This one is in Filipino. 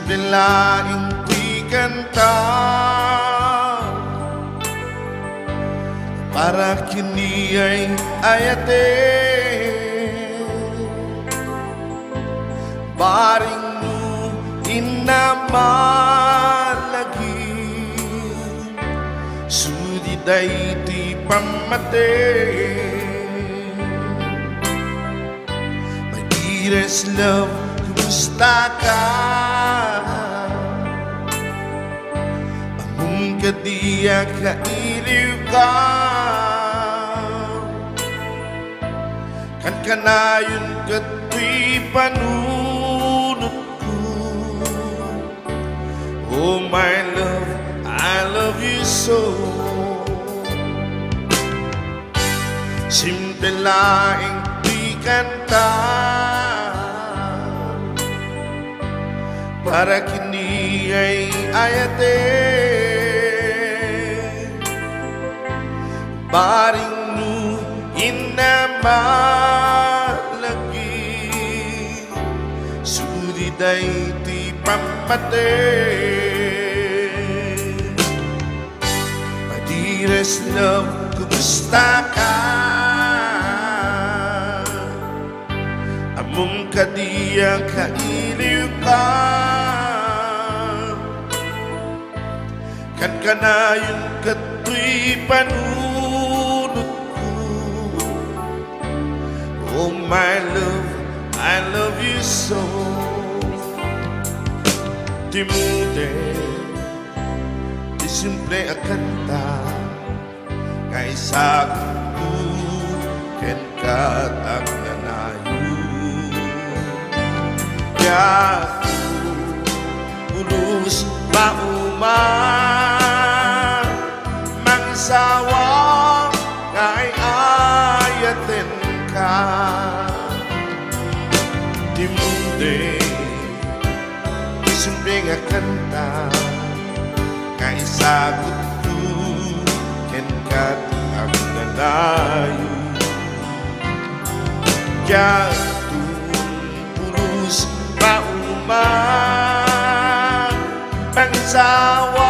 Simple laing di kanta para kini ay ayate baring nu inamalagi sudi day ti pamate my dearest love, kumusta ka? Among kadiya kailiw ka kan kanayon kato'y panunot ko. Oh my love, I love you so. Simple laing di kanta para kini ay ayate baring nu inamalagi sudi day ti pamate my dearest love, kumusta ka? Among kadiya kailiw ka kan kanayon kato'y panunot ko. Oh my love, I love you so. Timude di simple a kanta kay sagu ken katag nanayo ya ulus mauman mangsawa kay ayaten ka di mundi simple nga kanta kay sagot ko ken katag nanayo ya tulus mauman mangsawa